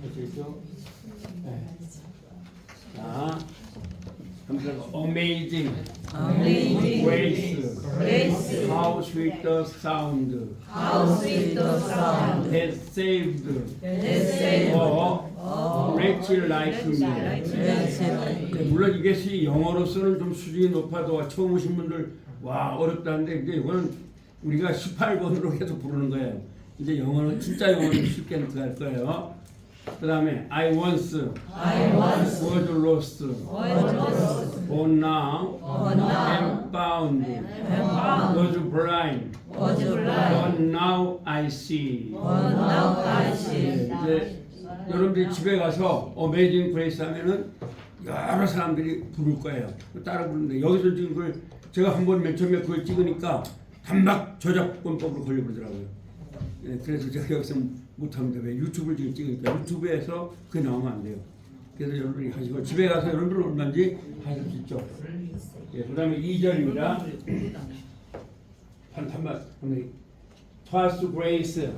아시겠죠? 네. 자, amazing, grace, how sweet the sound, that saved, wretched like me. 물론 이것이 영어로서는 좀 수준이 높아도 처음 오신 분들 와 어렵다는데 이제 이거는 우리가 18번으로 계속 부르는 거예요. 이제 영어는 진짜 영어는 쉽게 들어갈 거예요. 그 다음에 I once was lost, but now am found, was blind, but now I see. 이제 여러분들이 집에 가서 Amazing Grace 하면은 여러 사람들이 부를 거예요. 따라 부르는데 여기서 지금 그걸 제가 한번 맨 처음에 그걸 찍으니까 단박 저작권법으로 걸려버리더라고요. 예, 그래서 제가 여기서 못합니다. 왜 유튜브를 지금 찍으니까 유튜브에서 그게 나오면 안 돼요. 그래서 여러분이 하시고 집에 가서 여러분들 얼마인지 하실 수 있죠. 예, 그 다음에 2절입니다. 한번 Twas grace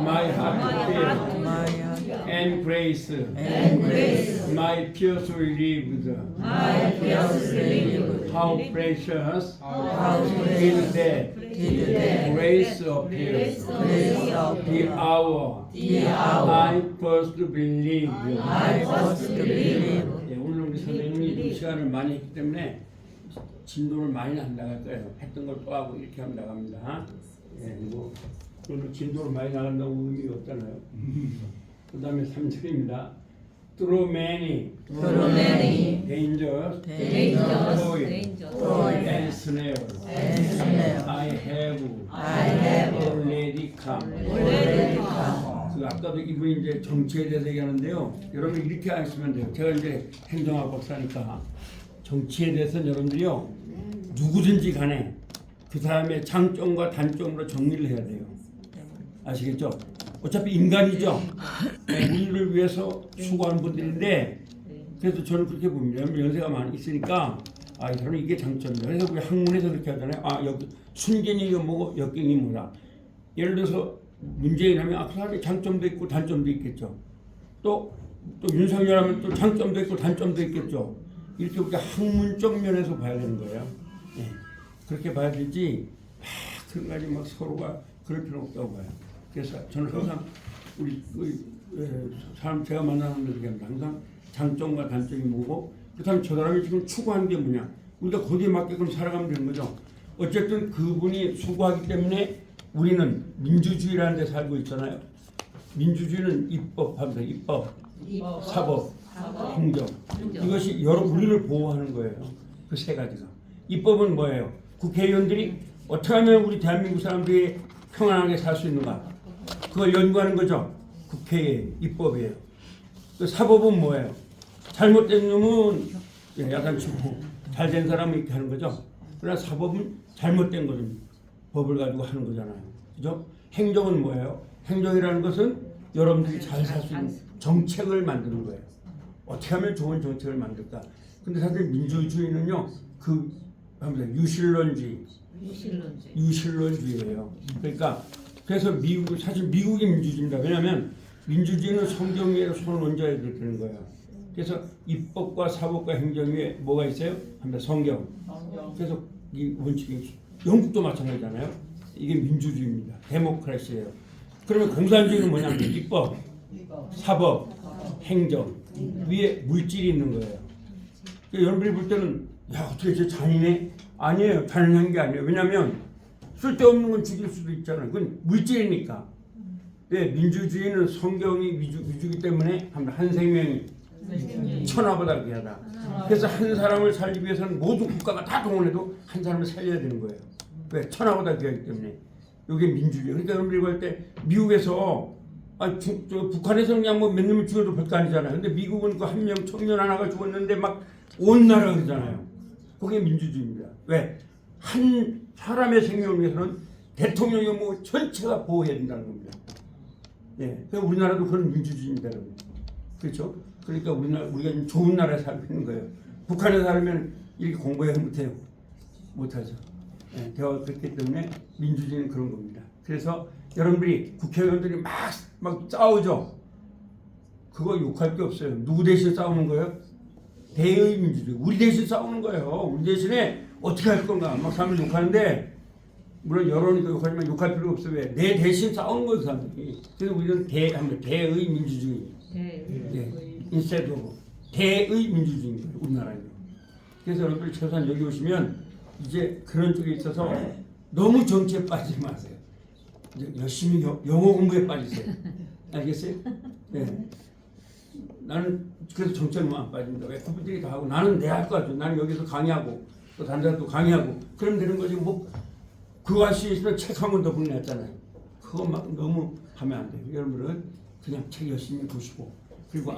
my heart filled, and grace my pierce relieved. How precious is that grace appears the hour I first believed. 예, 오늘 우리 선생님이 이 시간을 많이 했기 때문에 진도를 많이 안 나갈 거예요. 했던 걸 또 하고 이렇게 하면 나갑니다. 예, 그리고 오늘 진도를 많이 나간다고 의미가 없잖아요. 그 다음에 3절입니다. Through many dangers, toil, and snares, I have already come. 그 아까도 이분이 이제 정치에 대해서 얘기하는데요. 여러분 이렇게 하시면 돼요. 제가 이제 행정학 박사니까 정치에 대해서는 여러분들이요 누구든지 간에 그 사람의 장점과 단점으로 정리를 해야 돼요. 아시겠죠? 어차피 인간이죠. 우리를 위해서 수고하는 분들인데 그래서 저는 그렇게 봅니다. 연세가 많이 있으니까 아, 저는 이게 장점이다. 그래서 우리 학문에서 그렇게 하잖아요. 아, 여기 순견이 뭐고 역경이 뭐다. 예를 들어서 문재인 하면 그 사람이 장점도 있고 단점도 있겠죠. 또 윤석열 하면 또 장점도 있고 단점도 있겠죠. 이렇게 우리가 학문적 면에서 봐야 되는 거예요. 예. 그렇게 봐야 되지 그런 가지 막 서로가 그럴 필요 없다고 봐요. 그래서 저는 항상 우리 사람 제가 만나는 분들 얘기합니다. 항상 장점과 단점이 뭐고 그 다음에 저 사람이 지금 추구하는 게 뭐냐. 우리가 거기에 맞게끔 살아가면 되는 거죠. 어쨌든 그분이 수고하기 때문에 우리는 민주주의라는 데 살고 있잖아요. 민주주의는 입법합니다. 입법, 사법, 행정. 이것이 우리를 보호하는 거예요. 그 세 가지가. 입법은 뭐예요? 국회의원들이 어떻게 하면 우리 대한민국 사람들이 평안하게 살 수 있는가? 그걸 연구하는 거죠. 국회의 입법이에요. 그 사법은 뭐예요? 잘못된 놈은 약간 치고 잘된 사람은 이렇게 하는 거죠. 그러나 사법은 잘못된 거는 법을 가지고 하는 거잖아요. 그죠? 행정은 뭐예요? 행정이라는 것은 여러분들이 잘 살 수 있는 정책을 만드는 거예요. 어떻게 하면 좋은 정책을 만들까? 근데 사실 민주주의는요, 유실론주의예요. 그러니까 그래서 사실 미국이 민주주의입니다. 왜냐하면 민주주의는 성경 위에 손을 얹어야 되는 거예요. 그래서 입법과 사법과 행정 위에 뭐가 있어요? 한번 성경. 그래서 이 원칙이 영국도 마찬가지잖아요. 이게 민주주의입니다. 데모크라시예요. 그러면 공산주의는 뭐냐면 입법, 사법, 행정 위에 물질이 있는 거예요. 그러니까 여러분들이 볼 때는 야 어떻게 저 잔인해? 아니에요. 잔인한 게 아니에요. 왜냐하면 쓸데없는 건 죽일 수도 있잖아요. 그건 물질이니까. 네, 민주주의는 성경이 위주기 때문에 한 생명이 천하보다 귀하다. 그래서 한 사람을 살기 위해서는 모든 국가가 다 동원해도 한 사람을 살려야 되는 거예요. 왜? 천하보다 귀하기 때문에. 이게 민주주의. 그러니까 여러분들이 볼 때 미국에서 북한에서는 그냥 뭐 몇 놈이 죽어도 별거 아니잖아요. 근데 미국은 그 한 명 청년 하나가 죽었는데 막 온 나라가 그러잖아요. 그게 민주주의입니다. 왜? 한 사람의 생명을 위해서는 대통령이 뭐 전체가 보호해야 된다는 겁니다. 예, 그러니까 우리나라도 그런 민주주의입니다, 여러분. 그렇죠? 그러니까 우리가 좀 좋은 나라에 살고 있는 거예요. 북한에 살면 이렇게 공부해 못해요. 못하죠. 예, 대화가 그렇기 때문에 민주주의는 그런 겁니다. 그래서 여러분들이 국회의원들이 막 싸우죠. 그거 욕할 게 없어요. 누구 대신 싸우는 거예요? 대의 민주주의. 우리 대신 싸우는 거예요. 우리 대신에 어떻게 할 건가. 막 사람들 욕하는데 물론 여론이도 욕하지만 욕할 필요 없어요. 왜? 내 대신 싸우는 거예요, 사람들이. 그래서 우리는 대의 민주주의. instead of 대의 민주주의인 거예요, 우리나라에는. 그래서 여러분들이 최소한 여기 오시면 이제 그런 쪽에 있어서 너무 정치에 빠지지 마세요. 이제 열심히 영어 공부에 빠지세요. 알겠어요? 네. 나는 그래서 정치에 너무 안 빠집니다. 왜 커피들이 다 하고 나는 내 할 거 같죠. 나는 여기서 강의하고 또 다른 데도 강의하고 그러면 되는 거지. 뭐 그거 할 수 있으면 책 한 권 더 보내놨잖아요. 그거 막 너무 하면 안 돼요. 여러분들은 그냥 책 열심히 보시고 그리고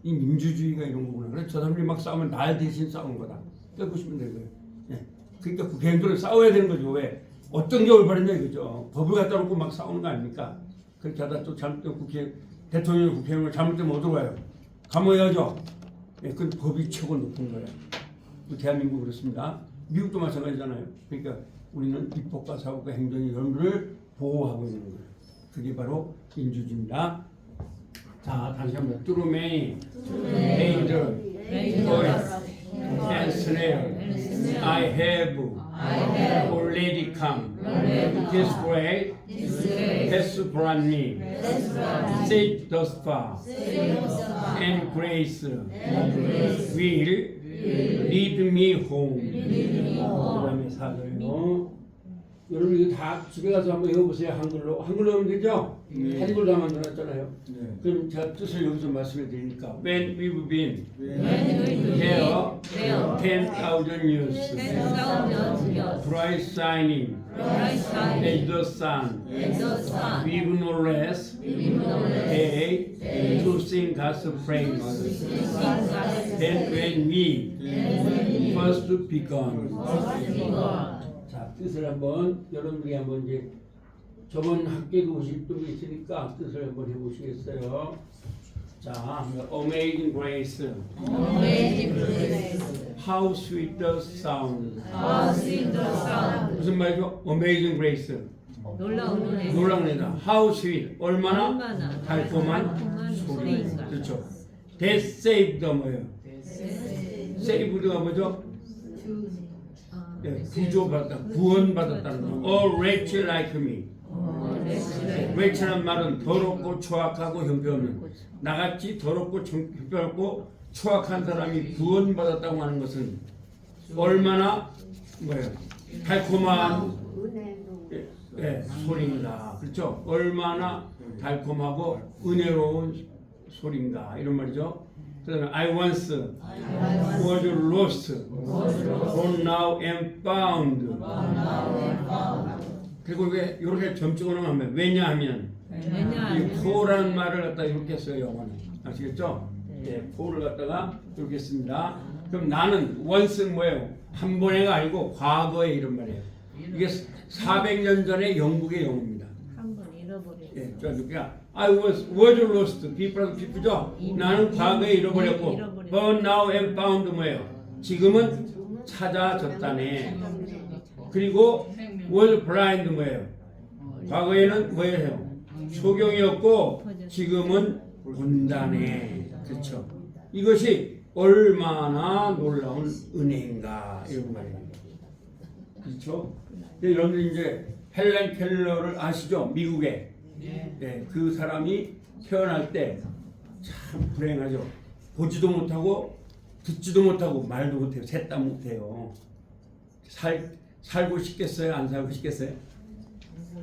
이 민주주의가 이런 거구나. 그래서 저 사람들이 막 싸우면 나 대신 싸우는 거다. 그렇게 보시면 되는 거예요. 네. 그러니까 국회의원들은 싸워야 되는 거죠. 왜? 어떤 게 올바르냐 이거죠. 법을 갖다 놓고 막 싸우는 거 아닙니까? 그렇게 하다 또 잘못된 대통령이 국회의원을 잘못되면 어디로 가요? 감옥에 가죠. 예, 그 법이 최고 높은 거예요. 대한민국 그렇습니다. 미국도 마찬가지잖아요. 그러니까 우리는 입법과 사법과 행정이 여러분들을 보호하고 있는 거예요. 그게 바로 민주주의입니다. 자, 다시 한번 through many dangers and snares I have already come. This way has brought me safe thus far, and grace will lead me home. 그다음에 사절요. 여러분 이거 다 집에 가서 한번 외워보세요. 한글로 하면 되죠? 한글로 다 만들었잖아요. 그럼 제가 뜻을 여기서 말씀해 드리니까 When we've been here 10,000 years bright shining as the sun we've no less day to sing God's praise than when we first begun. 자, 뜻을 한번 여러분들이 한번 이제 저번 학기도 오실 분이 있으니까 뜻을 한번 해보시겠어요? 자, Amazing Grace. How sweet the sound. 무슨 말이죠? Amazing Grace. 놀라운 애다. How sweet. 얼마나 달콤한 소리. 그렇죠. That saved 뭐예요? saved가 뭐죠? 구조받았다, 구원받았다는 거. A wretch like me. wretch란 말은 더럽고 추악하고 형편없는 나같이 더럽고 형편없고 추악한 사람이 구원받았다고 하는 것은 얼마나 뭐예요? 달콤한 소리인가. 그렇죠? 얼마나 달콤하고 은혜로운 소리인가 이런 말이죠. 그다음에 I once was lost, but now am found. 그리고 왜 이렇게 점찍어 놓으면 왜냐하면 이 for라는 말을 갖다 이렇게 써요. 영어는 아시겠죠? 네, for를 갖다가 이렇게 씁니다. 그럼 나는 once는 뭐예요? 한 번에가 아니고 과거에 이런 말이에요. 이게 400년 전에 영국의 영어입니다. 한번 잃어버렸어. 예, 그러니까 I was lost. 비프죠? 나는 과거에 잃어버렸고, but now am found 뭐예요? 지금은 찾아졌다네. 그리고 was blind 뭐예요? 과거에는 뭐예요? 소경이었고 지금은 본다네. 그렇죠? 이것이 얼마나 놀라운 은혜인가 이런 말이에요. 그렇죠? 여러분들 이제 헬렌 켈러를 아시죠? 미국에. 네, 그 사람이 태어날 때 참 불행하죠. 보지도 못하고 듣지도 못하고 말도 못해요. 셋 다 못해요. 살고 싶겠어요? 안 살고 싶겠어요?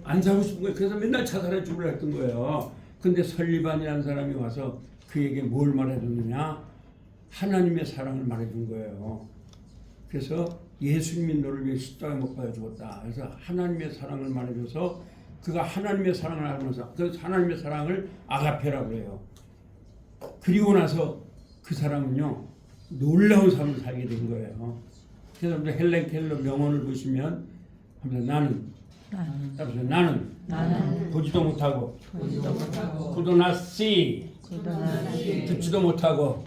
안 살고 싶은 거예요. 그래서 맨날 자살해 죽으려 했던 거예요. 근데 설리반이라는 사람이 와서 그에게 뭘 말해줬느냐? 하나님의 사랑을 말해준 거예요. 그래서 예수님이 너를 위해 십자가에 못 박아 죽었다. 그래서 하나님의 사랑을 말해줘서 그가 하나님의 사랑을 알면서 그 하나님의 사랑을 아가페라고 해요. 그리고 나서 그 사람은요 놀라운 삶을 살게 된 거예요. 그래서 헬렌 켈러 명언을 보시면 나는 보지도 못하고 could not see 듣지도 못하고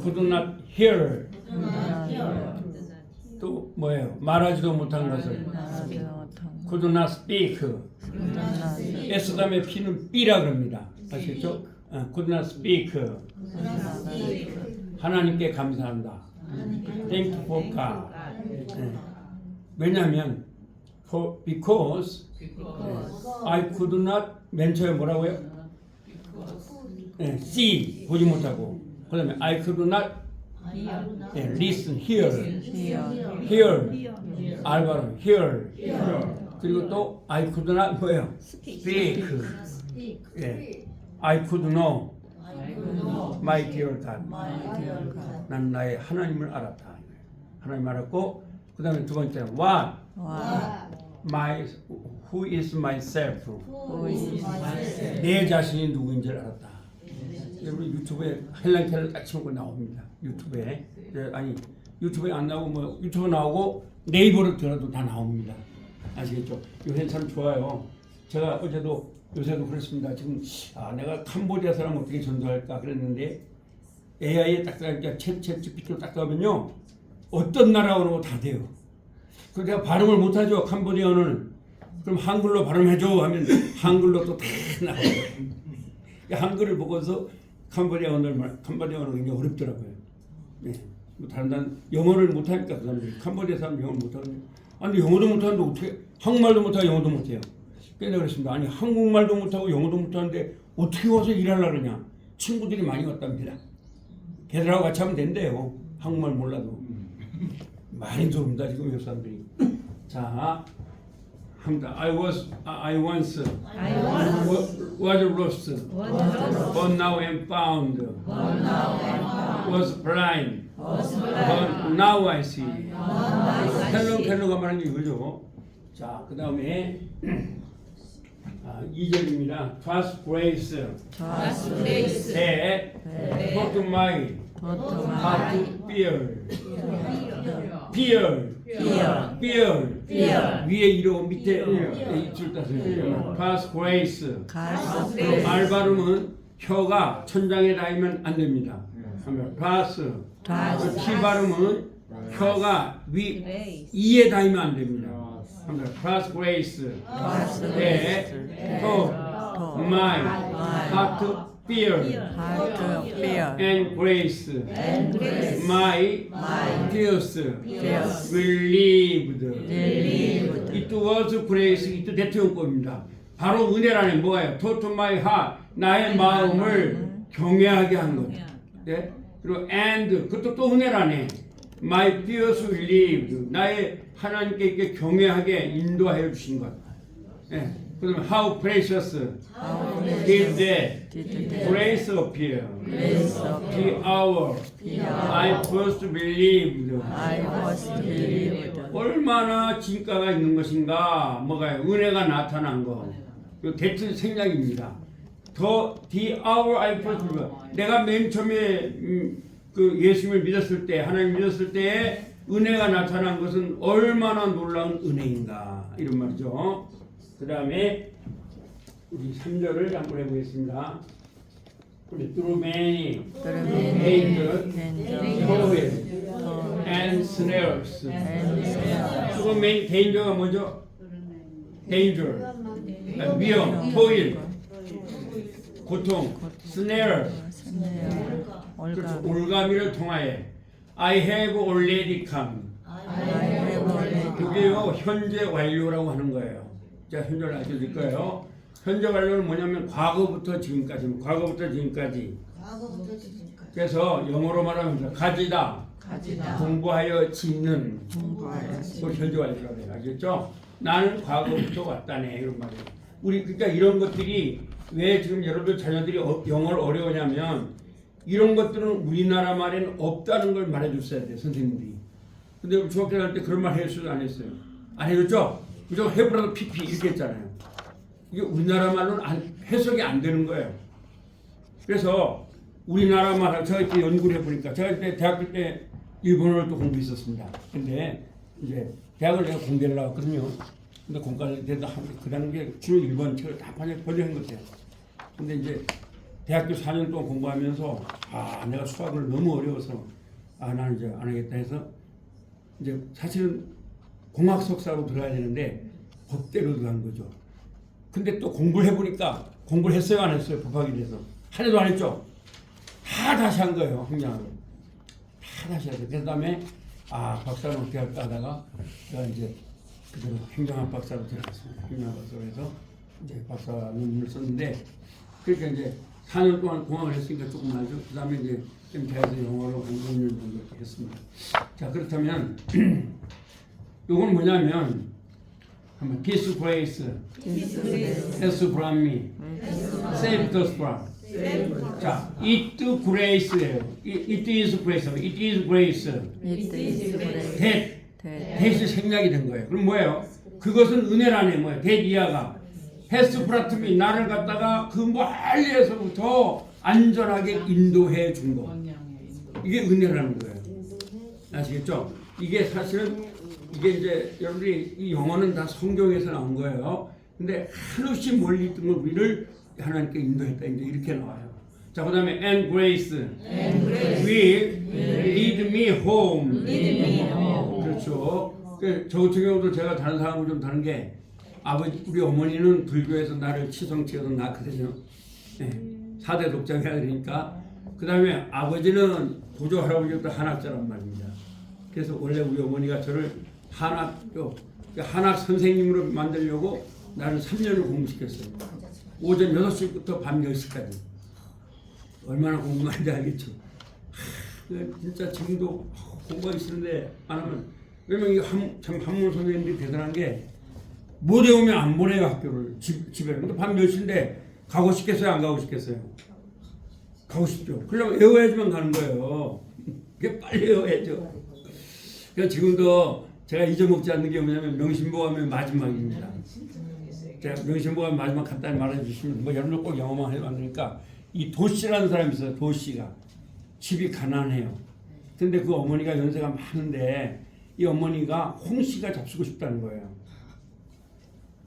could not hear 또 뭐예요? 말하지도 못한 것을 could not speak. S 다음에 P는 B라 그럽니다. 아시겠죠? could not speak. 하나님께 감사한다. Thank you for God. 왜냐하면 because I could not 맨 처음에 뭐라고요? see 보지 못하고 그다음에 I could not listen hear 알바로 hear 그리고 또 I could not 뭐예요? speak I could know my dear God 난 나의 하나님을 알았다. 하나님 알았고 그 다음에 두 번째는 what who is myself 내 자신이 누구인지를 알았다. 여러분 유튜브에 헬렌 켈러 딱 치고 나옵니다. 유튜브에 아니 유튜브에 안 나오고 뭐 유튜브 나오고 네이버를 들어도 다 나옵니다. 아시겠죠? 요새 참 좋아요. 제가 어제도 요새도 그렇습니다. 지금 내가 캄보디아 사람 어떻게 전도할까 그랬는데 AI에 딱 그러니까 챗 GPT로 딱 가면요 어떤 나라 언어고 다 돼요. 그래서 내가 발음을 못하죠. 캄보디아어는 그럼 한글로 발음해줘 하면 한글로 또 다 나와요. 한글을 보고서 캄보디아 언어가 굉장히 어렵더라고요. 네. 뭐 다른 영어를 못하니까 그 사람들이 캄보디아 사람 영어를 못하는데 아니 영어도 못하는데 어떻게 한국말도 못하고 영어도 못해요. 그래서 그랬습니다. 아니 한국말도 못하고 영어도 못하는데 어떻게 와서 일하려고 그러냐. 친구들이 많이 왔답니다. 걔들하고 같이 하면 된대요. 한국말 몰라도. 많이 들어옵니다 지금 외국 사람들이. 자 합니다. I once was lost, but now am found. Was blind, but now I see. 헬로가 말하는 게 이거죠. 자, 그 다음에 2절입니다. Twas grace that taught my heart to fear. 위에 이로 밑에 입술 따서요. Twas grace. 알 발음은 혀가 천장에 닿으면 안 됩니다. Twas. T 발음은 혀가 이에 닿으면 안 됩니다. Twas grace that taught my heart to fear and grace my tears relieved. It was grace. it 대표용법입니다. 바로 은혜라는 뭐예요? taught my heart. 나의 마음을 경외하게 한 것. 네? 그리고 and 그것도 또 은혜라네. my tears relieved. 나의 하나님께 이렇게 경외하게 인도하여 주신 것. 네. 그다음에 how precious did the grace appear the hour I first believed. 얼마나 진가가 있는 것인가. 뭐가요? 은혜가 나타난 거. 그 대체 생략입니다. the hour I first believed. 내가 맨 처음에 그 예수님을 믿었을 때, 하나님 믿었을 때에 은혜가 나타난 것은 얼마나 놀라운 은혜인가 이런 말이죠. 그 다음에 우리 3절을 한번 해보겠습니다. 우리 through many dangers, toils, and snares. through many danger가 뭐죠? danger, 위험, toil, 고통, snare, 올가미를 통하여 I have already come. 그게요 현재 완료라고 하는 거예요. 제가 현재를 알려드릴 거예요. 현재 완료는 뭐냐면 과거부터 지금까지입니다. 과거부터 지금까지. 그래서 영어로 말하면 가지다. 공부하여 짓는. 그걸 현재 완료라고 해요. 알겠죠? 나는 과거부터 왔다네 이런 말이에요. 우리 그러니까 이런 것들이 왜 지금 여러분 자녀들이 영어를 어려우냐면 이런 것들은 우리나라 말에는 없다는 걸 말해줬어야 돼요 선생님들이. 근데 중학교 다닐 때 그런 말 했어요 안 했어요? 안 해줬죠? 그죠? 해보라도 PP 이렇게 했잖아요. 이게 우리나라 말로는 해석이 안 되는 거예요. 그래서 우리나라 말을 제가 이렇게 연구를 해보니까 제가 그때 대학교 때 일본어를 또 공부했었습니다. 근데 이제 대학을 내가 공대를 나왔거든요. 근데 공과를 대도 그 당시에 주로 일본 책을 다 번역한 것 같아요. 근데 이제 대학교 4년 동안 공부하면서 내가 수학을 너무 어려워서 나는 이제 안 하겠다 해서 이제 사실은 공학 석사로 들어야 되는데 법대로 들어간 거죠. 근데 또 공부를 해보니까 공부를 했어요 안 했어요? 법학에 대해서 하나도 안 했죠. 다 다시 한 거예요. 학량을 다 다시 하고 그 다음에 박사는 어떻게 할까 하다가 제가 이제 그대로 행정학 박사로 들어갔습니다. 행정학 박사로 해서 이제 박사 논문을 썼는데 그러니까 이제 4년 동안 공학을 했으니까 조금 알죠. 그 다음에 이제 좀 대학에서 영어로 한 5년 정도 했습니다. 자 그렇다면 이건 뭐냐면 한번 Peace, grace, has from me, saved us from. 자, it grace예요. It is grace. It is grace. that이 생략이 된 거예요. 그럼 뭐예요? 그것은 은혜라네. 뭐예요? that 이하가 has brought me 나를 갖다가 그 멀리에서부터 안전하게 인도해 준 거. 이게 은혜라는 거예요. 아시겠죠? 이게 사실은 이게 이제 여러분들이 이 영어는 다 성경에서 나온 거예요. 근데 한없이 멀리 있던 걸 우리를 하나님께 인도했다. 이제 이렇게 나와요. 자, 그다음에 and grace will lead me home. 그렇죠. 저 같은 경우도 제가 다른 사람을 좀 다른 게 아버지 우리 어머니는 불교에서 나를 치성치어서 낳거든요. 네. 4대 독자가 되니까 그다음에 아버지는 고조 할아버지도 한학자란 말입니다. 그래서 원래 우리 어머니가 저를 한학 선생님으로 만들려고 나를 3년을 공부시켰어요. 오전 6시부터 밤 10시까지. 얼마나 공부하는지 알겠죠. 진짜 지금도 공부하기 싫은데 안 하면 왜냐면 이게 참 한문 선생님들이 대단한 게 못 외우면 안 보내요 학교를 집에. 근데 밤 10시인데 가고 싶겠어요 안 가고 싶겠어요? 가고 싶죠. 그러려면 외워야지만 가는 거예요. 이게 빨리 외워야죠. 그러니까 지금도 제가 잊어먹지 않는 게 뭐냐면 명심보감의 마지막입니다. 제가 명심보감 마지막 간단히 말해 주시면 뭐 여러분들 꼭 영어만 해도 안 되니까 이 도씨라는 사람이 있어요. 도씨가 집이 가난해요. 근데 그 어머니가 연세가 많은데 이 어머니가 홍씨가 잡수고 싶다는 거예요.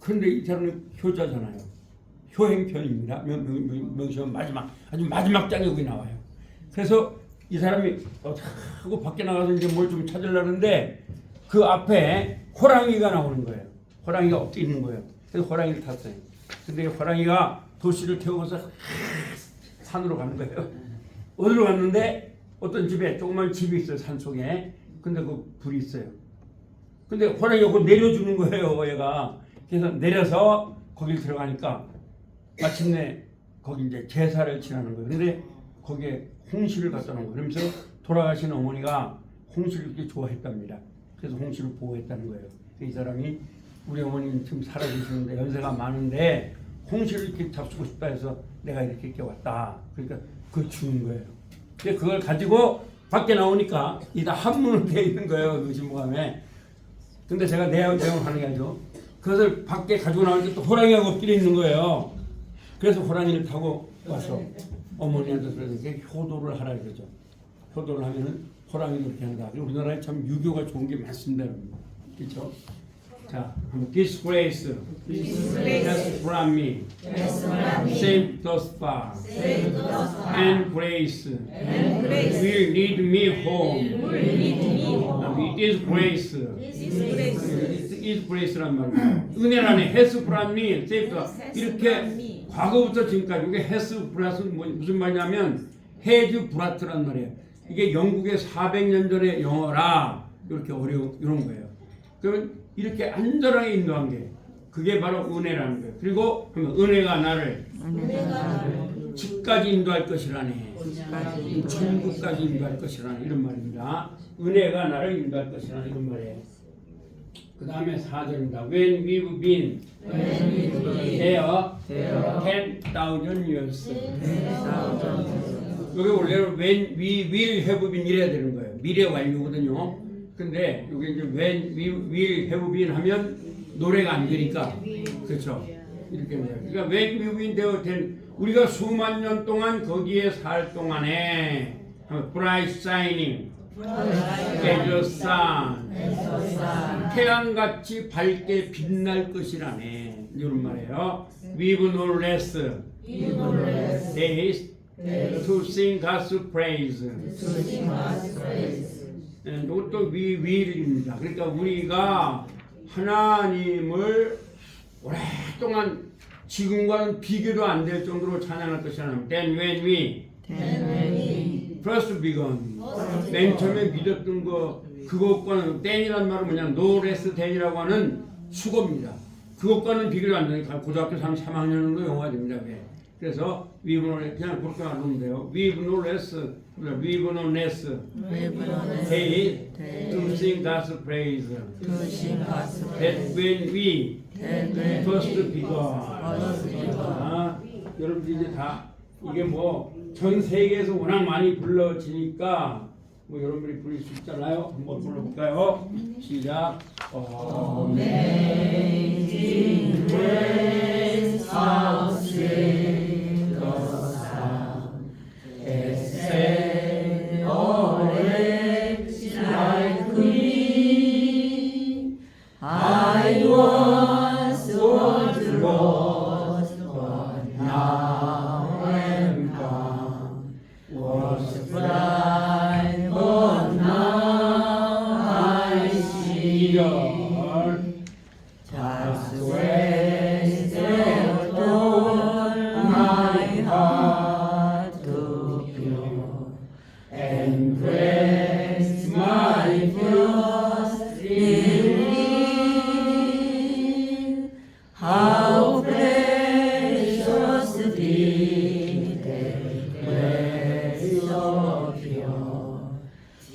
그런데 이 사람은 효자잖아요. 효행편입니다. 명심은 마지막 아주 마지막 장에 거기 나와요. 그래서 이 사람이 하고 밖에 나가서 이제 뭘 좀 찾으려는데 그 앞에 호랑이가 나오는 거예요. 호랑이가 엎드려 있는 거예요. 그래서 호랑이를 탔어요. 근데 호랑이가 도시를 태우고서 산으로 가는 거예요. 어디로 갔는데 어떤 집에 조그만 집이 있어요. 산속에. 근데 그 불이 있어요. 근데 호랑이가 그걸 내려주는 거예요. 얘가. 그래서 내려서 거기 들어가니까 마침내 거기 이제 제사를 지내는 거예요. 근데 거기에 홍시를 갖다 놓은 거예요. 그러면서 돌아가신 어머니가 홍시를 이렇게 좋아했답니다. 그래서 홍시를 보호했다는 거예요. 이 사람이 우리 어머니는 지금 살아계시는데 연세가 많은데 홍시를 이렇게 잡수고 싶다 해서 내가 이렇게 왔다. 그러니까 그걸 주는 거예요. 근데 그걸 가지고 밖에 나오니까 이 다 한문으로 되어 있는 거예요. 의심보감에. 근데 제가 내용을 하는 게 아니죠. 그것을 밖에 가지고 나오니까 또 호랑이가 엎드려 있는 거예요. 그래서 호랑이를 타고 와서 어머니한테 그래서 효도를 하라 그러죠. 효도를 하면은 호랑이도 이렇게 한다. 우리나라에 참 유교가 좋은 게 많습니다. 그렇죠? 자, 한번 disgrace has from me, saved thus far, and grace will lead me home. It is grace. It is grace란 말이에요. 은혜라네. has from me, saved us. 이렇게 과거부터 지금까지 이게 has brought 무슨 말이냐면 has brought란 말이에요. 이게 영국의 400년 전의 영어라 이렇게 이런 거예요. 그러면 이렇게 안전하게 인도한 게 그게 바로 은혜라는 거예요. 그리고 은혜가 나를 집까지 인도할 것이라네. 천국까지 인도할 것이라네. 이런 말입니다. 은혜가 나를 인도할 것이라네. 이런 말이에요. 그 다음에 4절입니다. When we've been there 10,000 years. 여기 원래는 when we will have been 이래야 되는 거예요. 미래 완료거든요. 근데 여기 이제 when we will have been 하면 노래가 안 되니까 그렇죠. 이렇게 돼요. 그러니까 when we've been there 10 우리가 수만 년 동안 거기에 살 동안에 bright shining as a sun 태양같이 밝게 빛날 것이라네. 이런 말이에요. We've no less days to sing God's praise. 이것도 we will입니다. 그러니까 우리가 하나님을 오랫동안 지금과는 비교도 안 될 정도로 찬양할 것이 하나님. Then when we first begun. 맨 처음에 믿었던 거 그것과는 then이란 말은 뭐냐? no less than이라고 하는 수고입니다. 그것과는 비교도 안 되니까 고등학교 3학년도 영어가 됩니다. 왜? 그래서 we've no less 그냥 그렇게 하면 돼요. we've no less hey to sing God's praise. That when we first begun. 여러분들이 이제 다 이게 뭐 전 세계에서 워낙 많이 불러지니까 뭐 여러분들이 부를 수 있잖아요. 한번 불러볼까요? 시작. Amazing grace, how sweet the sound that saved a wretch like me. I once was lost, but now am found. Was blind, but now I see. Just wasted all my heart to pure, and grace my first relief. How precious did the grace of pure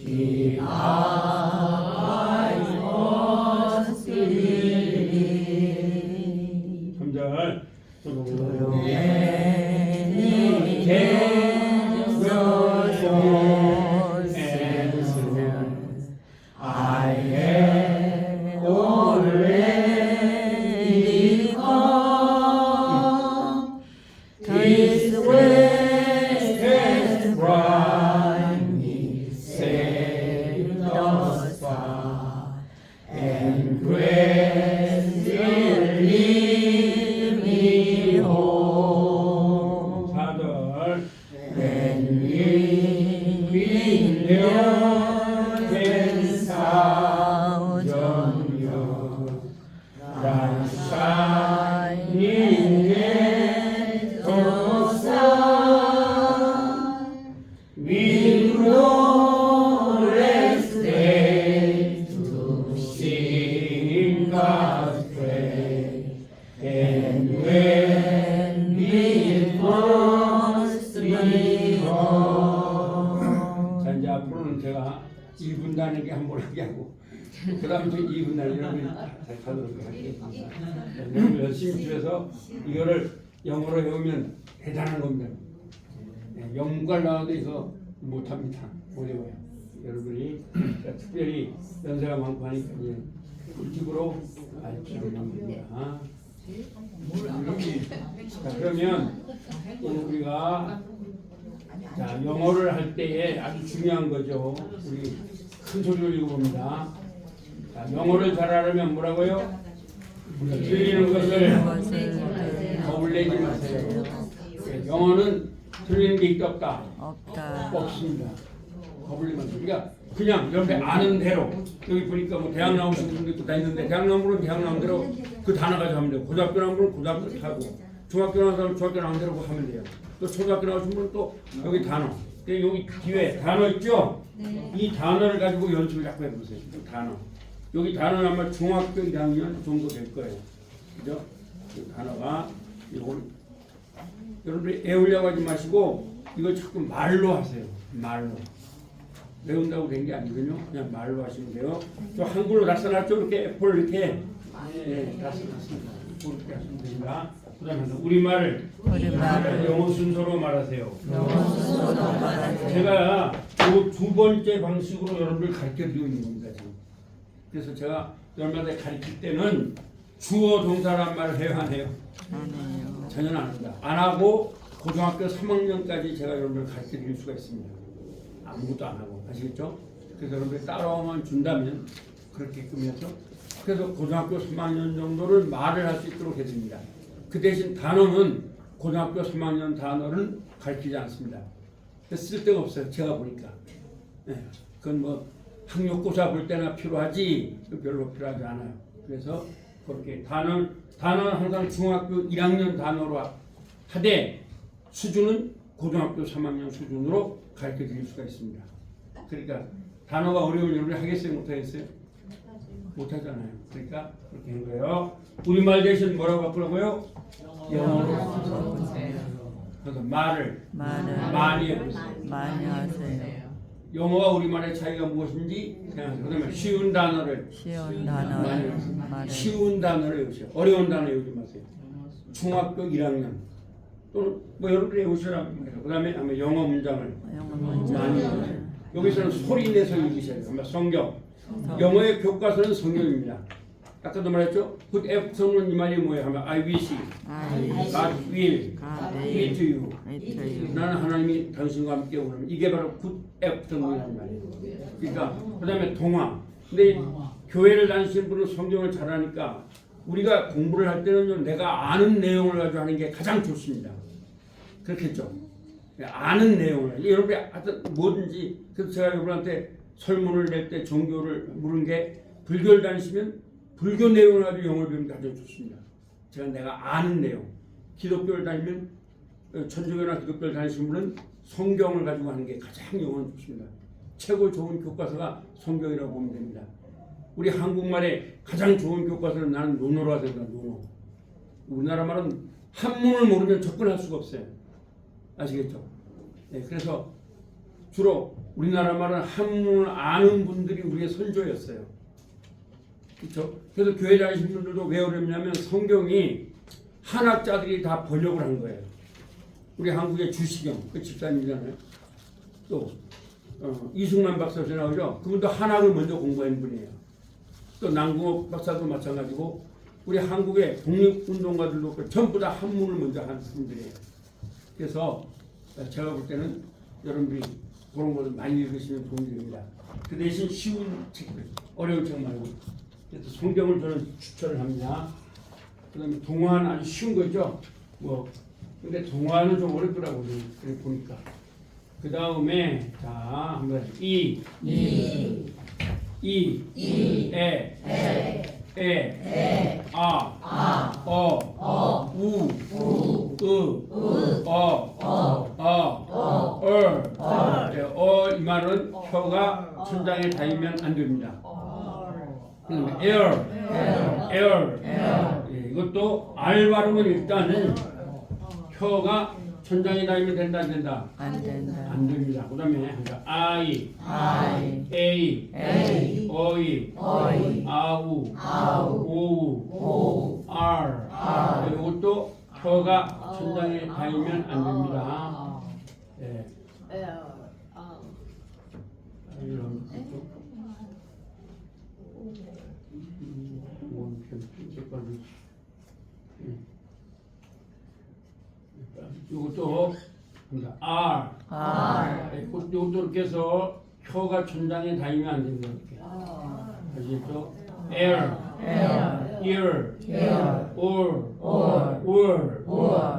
the I was believed. 3절 many came the answers I had already come. This West has brought me safe thus far, and grace will lead me home. 4절 When we can sound your bright shining at the sun, with no rest day to sing God's praise, and when we first begun. 자, 이제 앞으로는 제가 1분 단위게 한 번 하게 하고 그 다음 저 2분 단위 여러분이 하도록 하겠습니다. 여러분 열심히 집에서 이거를 영어로 배우면 대단한 겁니다. 영문과를 나와도 이거 못합니다. 어려워요. 여러분이 특별히 연세가 많고 하니까 이제 꿀팁으로 알려주는 겁니다. 자, 그러면 우리가 자, 영어를 할 때에 아주 중요한 거죠. 우리 큰 소리로 읽어봅니다. 자, 영어를 잘하려면 뭐라고요? 들리는 것을 거울내지 마세요. 영어는 들리는 게 있다 없다? 없습니다. 거울내지 마세요. 그러니까 그냥 옆에 아는 대로 여기 보니까 뭐 대학 나오신 분도 있고 다 있는데 대학 나온 분은 대학 나온 대로 그 단어 가지고 하면 돼요. 고등학교 나온 분은 고등학교 하고 중학교 나온 사람은 중학교 나온 대로 하면 돼요. 또 초등학교 나오신 분은 또 여기 단어 여기 뒤에 단어 있죠? 이 단어를 가지고 연습을 자꾸 해보세요. 이 단어 여기 단어는 아마 중학교 1학년 정도 될 거예요. 그죠? 이 단어가 이걸 여러분들이 애우려고 하지 마시고 이걸 자꾸 말로 하세요. 말로 외운다고 된 게 아니거든요. 그냥 말로 하시면 돼요. 또 한글로 다 써놨죠? 이렇게 애플 이렇게 다 써놨습니다. 이렇게 하시면 됩니다. 그다음에 우리말을 영어 순서로 말하세요. 제가 이 두 번째 방식으로 여러분들 가르쳐드리고 있는 겁니다. 지금. 그래서 제가 여러분한테 가르칠 때는 주어 동사란 말을 해요, 안 해요? 전혀 안 합니다. 안 하고 고등학교 3학년까지 제가 여러분들 가르쳐드릴 수가 있습니다. 아무것도 안 하고 아시겠죠? 그래서 여러분들 따라오면 준다면 그렇게 꾸며서 그래서 고등학교 3학년 정도를 말을 할 수 있도록 해드립니다. 그 대신 단어는 고등학교 3학년 단어를 가르치지 않습니다. 쓸데가 없어요. 제가 보니까. 네, 그건 뭐 학력고사 볼 때나 필요하지 별로 필요하지 않아요. 그래서 그렇게 단어는 항상 중학교 1학년 단어로 하되 수준은 고등학교 3학년 수준으로 가르쳐 드릴 수가 있습니다. 그러니까 단어가 어려운 여러분이 하겠어요? 못하겠어요? 못하잖아요. 그러니까 그렇게 한 거예요. 우리말 대신 뭐라고 바꾸라고요? 영어로. 그래서 말을 많이 해보세요. 많이 하세요. 영어와 우리말의 차이가 무엇인지 생각하세요. 그다음에 쉬운 단어를 많이 외우세요. 쉬운 단어를 외우세요. 어려운 단어 외우지 마세요. 중학교 1학년 또는 뭐 여러분들이 외우시라고 합니다. 그다음에 아마 영어 문장을 많이 외우세요. 여기서는 소리 내서 읽으셔야 돼요. 성경. 영어의 교과서는 성경입니다. 아까도 말했죠? Put F는 이 말이 뭐예요? 하면 I wish, God will, be to you. 나는 하나님이 당신과 함께 오는 이게 바로 Put F이라는 말이에요. 그러니까 그 다음에 동화. 근데 교회를 다니시는 분은 성경을 잘하니까 우리가 공부를 할 때는 내가 아는 내용을 가지고 하는 게 가장 좋습니다. 그렇겠죠? 아는 내용을 여러분이 하여튼 뭐든지 그래서 제가 여러분한테 설문을 낼 때 종교를 물은 게 불교를 다니시면 불교 내용을 가지고 영어를 배우는 게 가장 좋습니다. 내가 아는 내용. 기독교를 다니면 천주교나 기독교를 다니시는 분은 성경을 가지고 하는 게 가장 영어는 좋습니다. 최고 좋은 교과서가 성경이라고 보면 됩니다. 우리 한국말의 가장 좋은 교과서는 나는 논어라 생각합니다. 논어. 우리나라 말은 한문을 모르면 접근할 수가 없어요. 아시겠죠? 네, 그래서 주로 우리나라 말은 한문을 아는 분들이 우리의 선조였어요. 그렇죠? 그래서 교회 다니시는 분들도 왜 어렵냐면 성경이 한학자들이 다 번역을 한 거예요. 우리 한국의 주시경 그 집사님이잖아요. 또 이승만 박사 나오죠. 그분도 한학을 먼저 공부한 분이에요. 또 남궁옥 박사도 마찬가지고 우리 한국의 독립운동가들도 전부 다 한문을 먼저 한 분들이에요. 그래서 제가 볼 때는 여러분들이 그런 것을 많이 읽으시면 도움이 됩니다. 그 대신 쉬운 책들, 어려운 책 말고. 그래서 성경을 저는 추천을 합니다. 그다음에 동화는 아주 쉬운 거죠. 근데 동화는 좀 어렵더라고요. 그래 보니까. 그 다음에 자 한번 에, 아, 우, 이 말은 혀가 천장에 닿으면 안 됩니다. air. 이것도 R 발음은 일단은 혀가 천장에 닿으면 된다 안 된다? 안 된다. 안 됩니다. 그다음에 I, A, 어이, 아우, 오우, R. 이것도 혀가 천장에 닿으면 안 됩니다. 예. 이것도 R. 이것도 이렇게 해서 혀가 천장에 닿으면 안 됩니다. 아시겠죠? Air, ear, or.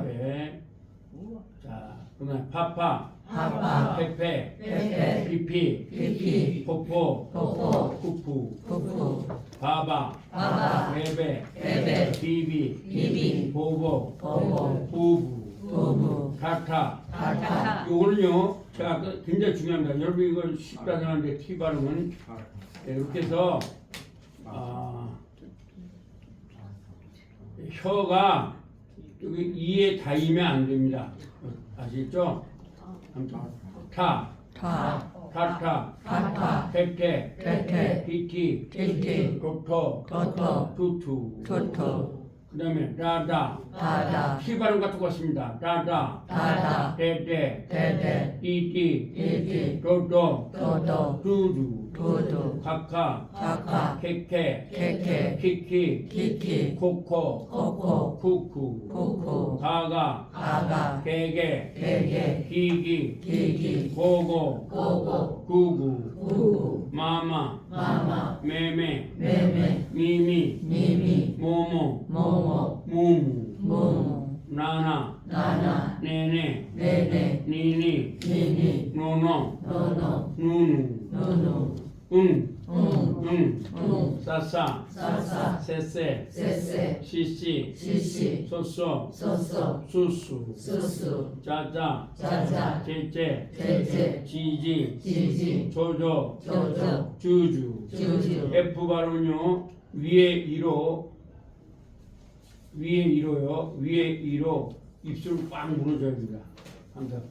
네. 자, 그다음에 파파, 페페, 피피, 포포, 푸푸, 바바, 베베, 비비, 보보, 부부, 타타. 요거는요, 제가 굉장히 중요합니다. 여러분 이걸 쉽다 생각하는데 T 발음은 이렇게 해서 혀가 여기 이에 닿으면 안 됩니다. 아시겠죠? 타타, 페페, 피티, 토토, 투투. 그 다음에 다다. T 발음 같은 것 같습니다. 다다. 데데. 띠띠. 도도. 두두. 카카. 케케. 키키. 코코. 쿠쿠. 가가. 게게. 기기. 고고. 구구. 마마. 메메. 미미. 모모. 무무. 나나. 네네. 니니. 노노. 누누. 응. 싸싸 싸싸 쎄쎄 쎄쎄 시시 시시 쏘쏘 쏘쏘 수수 수수 짜짜 짜짜 째째 째째 지지 지지 조조 조조 주주 주주 F 발음은요 위에 2로 위에 2로요 위에 2로 입술을 꽉 물어줘야 됩니다. 항상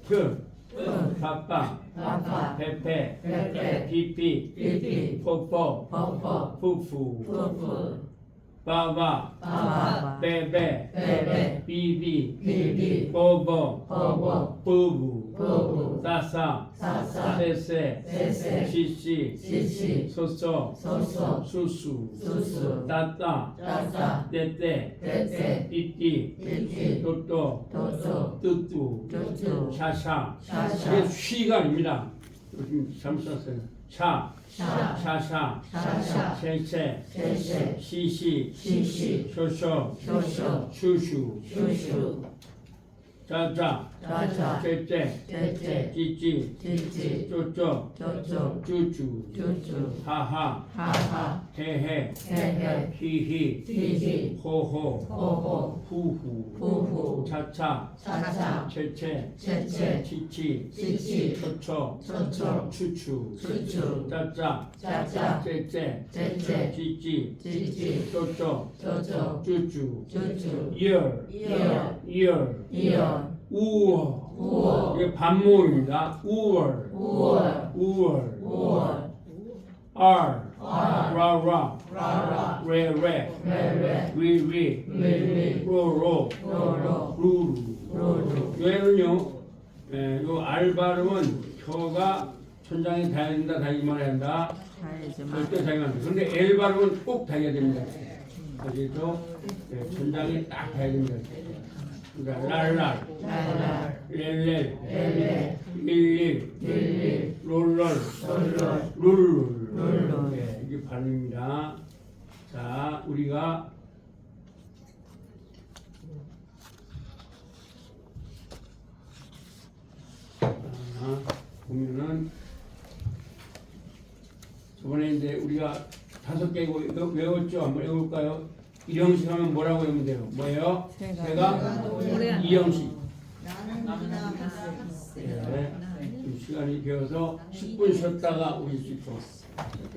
빠빠 아빠 페페 페페 피피 삐삐 뽀뽀 뽀뽀 푸푸 푸푸 빠바 빠바 베베 베베 비비 비비 뽀뽀 뽀뽀 부부 부부 싸싸 싸싸 쎄쎄 쎄쎄 시시 시시 소쏘 소쏘 수수 수수 따따 따따 떼떼 떼떼 띠띠 띠띠 또또 또또 뚜뚜 뚜뚜 샤샤 샤샤 이게 쉬가 아닙니다. 요즘 잘못 썼어요. 샤 샤 샤샤 샤샤 쉐쉐 쉐쉐 시시 시시 쇼쇼 쇼쇼 슈슈 슈슈 짜짜 짜짜 째째 째째 찌찌 찌찌 쪼쪼 쪼쪼 쭈쭈 쭈쭈 하하 하하 헤헤 헤헤 히히 히히 호호 호호 후후 후후 차차 차차 채채 채채 치치 치치 초초 초초 추추 추추 짜짜 짜짜 째째 째째 찌찌 찌찌 쪼쪼 쪼쪼 쭈쭈 쭈쭈 이얼 이어 이얼 이어 우어 우어 이게 반모음입니다. 우얼 우월 우얼 우월 R R 라라 라라 레레 레레 위위 위위 로로 로로 루루 루루 얘는요 요 R 발음은 혀가 천장에 닿아야 된다 닿기만 해야 한다 절대 닿으면 안 돼. 근데 L 발음은 꼭 닿아야 됩니다. 여기서 천장에 딱 닿아야 됩니다. 그러니까 랄랄 랄랄 렐렐 렐렐 릴릴 릴릴 롤럴 롤롤 룰룰 룰룰. 네, 이게 발음입니다. 자, 우리가 보면은 저번에 이제 우리가 5개 이거 외웠죠? 한번 외울까요? 이형식 하면 뭐라고 외우면 돼요? 뭐예요? 새가 이형식. 네, 좀 시간이 되어서 10분 쉬었다가 오실 수 있도록